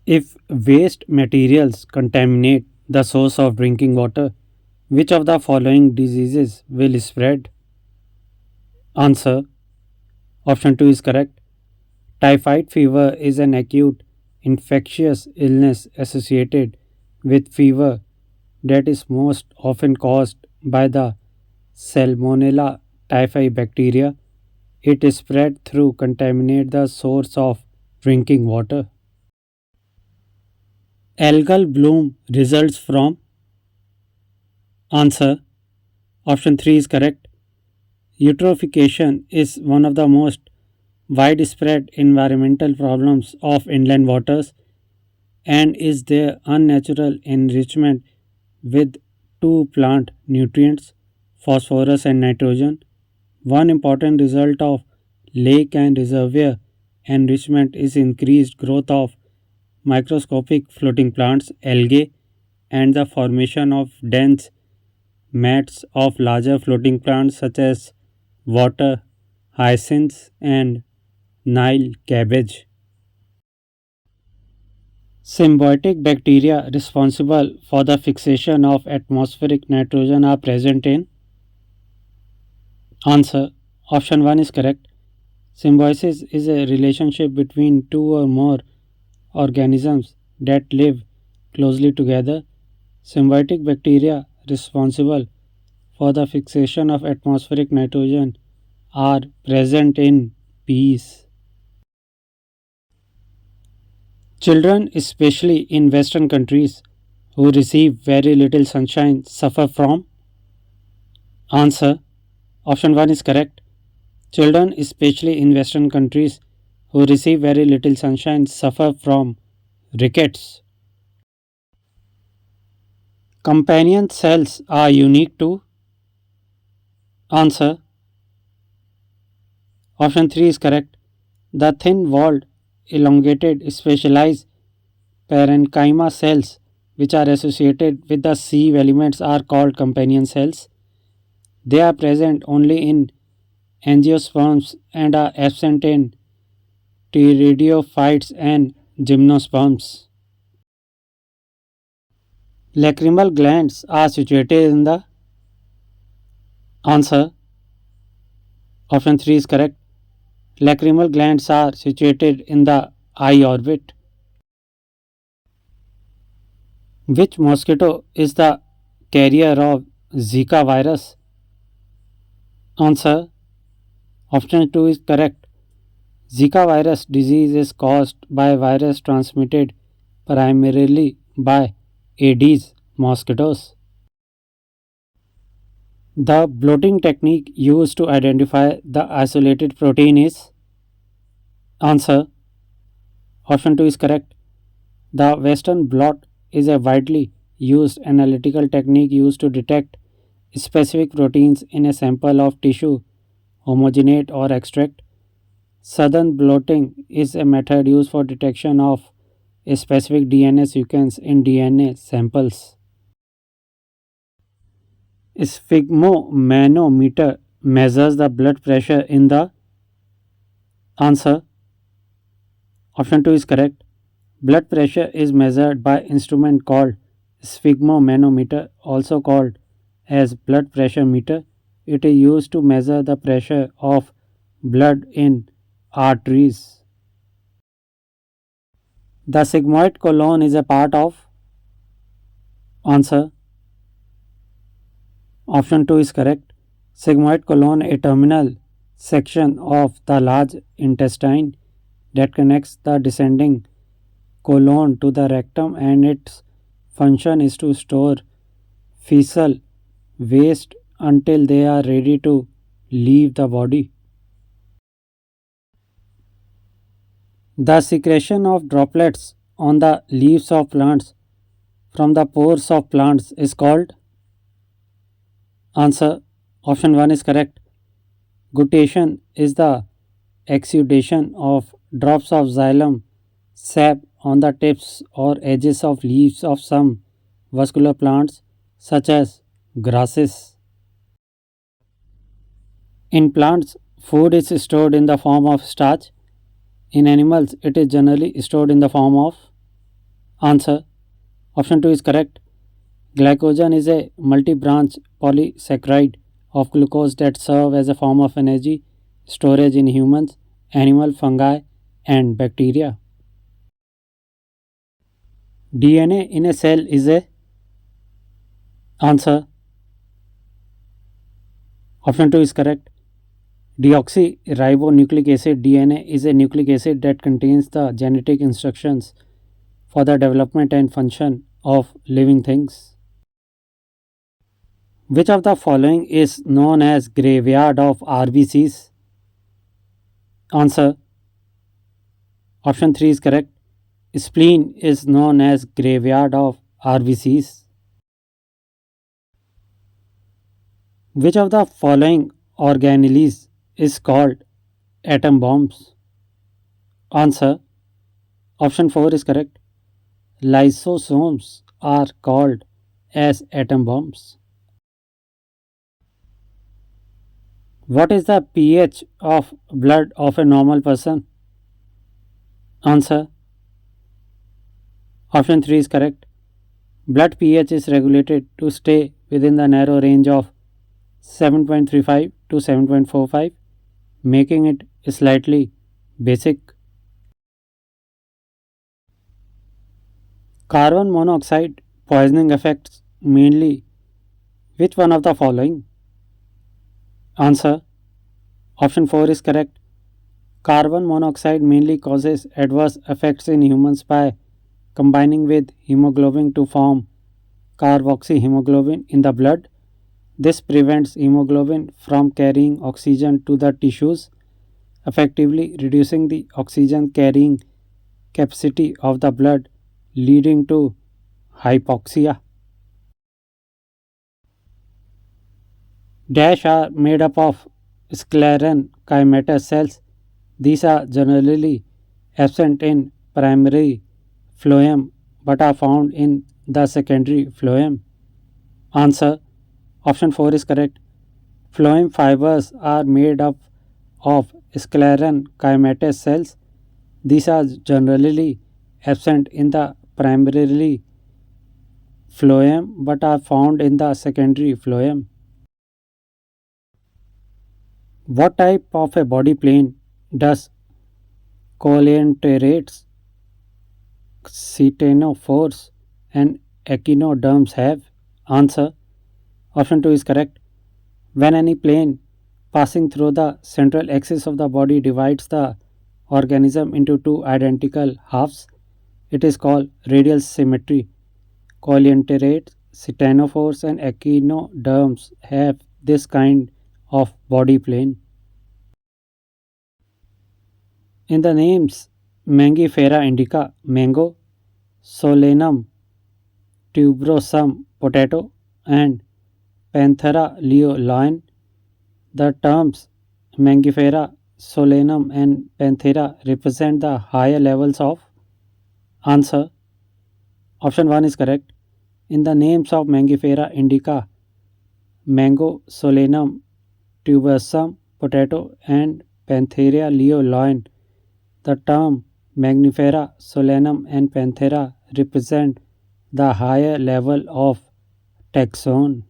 If waste materials contaminate the source of drinking water, which of the following diseases will spread? Answer. Option 2 is correct. Typhoid fever is an acute infectious illness associated with fever that is most often caused by the Salmonella typhi bacteria. It is spread through contaminate the source of drinking water. Algal bloom results from. Answer. Option 3 is correct. Eutrophication is one of the most widespread environmental problems of inland waters and is their unnatural enrichment with two plant nutrients, phosphorus and nitrogen. One important result of lake and reservoir enrichment is increased growth of microscopic floating plants, algae, and the formation of dense mats of larger floating plants such as water hyacinths and Nile cabbage. Symbiotic bacteria responsible for the fixation of atmospheric nitrogen are present in. Answer. Option 1 is correct. Symbiosis is a relationship between two or more organisms that live closely together. Symbiotic bacteria responsible for the fixation of atmospheric nitrogen are present in peas. Children, especially in Western countries who receive very little sunshine, suffer from. Answer. Option 1 is correct. Children, especially in Western countries who receive very little sunshine, suffer from rickets. Companion cells are unique to. Answer. Option 3 is correct. The thin walled, elongated, specialized parenchyma cells which are associated with the sieve elements are called companion cells. They are present only in angiosperms and are absent in pteridiophytes and gymnosperms. Lacrimal glands are situated in the. Answer. Option 3 is correct. Lacrimal glands are situated in the eye orbit. Which mosquito is the carrier of Zika virus? Answer. Option 2 is correct. Zika virus disease is caused by a virus transmitted primarily by Aedes mosquitoes. The blotting technique used to identify the isolated protein is. Answer. Option 2 is correct. The Western blot is a widely used analytical technique used to detect specific proteins in a sample of tissue, homogenate or extract. Southern blotting is a method used for detection of a specific DNA sequence in DNA samples. Sphygmomanometer measures the blood pressure in the. Answer. Option 2 is correct. Blood pressure is measured by instrument called sphygmomanometer, also called as blood pressure meter. It is used to measure the pressure of blood in arteries. The sigmoid colon is a part of. Answer. Option 2 is correct. Sigmoid colon, a terminal section of the large intestine that connects the descending colon to the rectum, and its function is to store fecal waste until they are ready to leave the body. The secretion of droplets on the leaves of plants from the pores of plants is called. Answer. Option 1 is correct. Guttation is the exudation of drops of xylem sap on the tips or edges of leaves of some vascular plants such as grasses. In plants, food is stored in the form of starch. In animals, it is generally stored in the form of. Answer. Option 2 is correct. Glycogen is a multi-branch polysaccharide of glucose that serve as a form of energy storage in humans, animal, fungi, and bacteria. DNA in a cell is a answer. Option 2 is correct. Deoxyribonucleic acid DNA is a nucleic acid that contains the genetic instructions for the development and function of living things. Which of the following is known as graveyard of RBCs? Answer. Option 3 is correct. Spleen is known as graveyard of RBCs. Which of the following organelles is called atom bombs? Answer. Option 4 is correct. Lysosomes are called as atom bombs. What is the pH of blood of a normal person? Answer. Option 3 is correct. Blood pH is regulated to stay within the narrow range of 7.35 to 7.45, making it slightly basic. Carbon monoxide poisoning affects mainly which one of the following? Answer. Option 4 is correct. Carbon monoxide mainly causes adverse effects in humans by combining with hemoglobin to form carboxyhemoglobin in the blood. This prevents hemoglobin from carrying oxygen to the tissues, effectively reducing the oxygen carrying capacity of the blood, leading to hypoxia. Dash are made up of sclerenchymatous cells. These are generally absent in primary phloem but are found in the secondary phloem. Answer. Option 4 is correct. Phloem fibers are made up of sclerenchymatous cells. These are generally absent in the primary phloem but are found in the secondary phloem. What type of a body plane does coelenterates, ctenophores, and echinoderms have? Answer. Option 2 is correct. When any plane passing through the central axis of the body divides the organism into two identical halves, it is called radial symmetry. Coelenterates, ctenophores, and echinoderms have this kind of body plane. In the names Mangifera indica, mango, Solanum tuberosum, potato, and Panthera leo, lion, the terms Mangifera, Solanum, and Panthera represent the higher levels of answer. Option 1 is correct. In the names of Mangifera indica, mango, Solanum tuberosum, potato, and Panthera leo, lion, the term Magnifera, Solanum, and Panthera represent the higher level of taxon.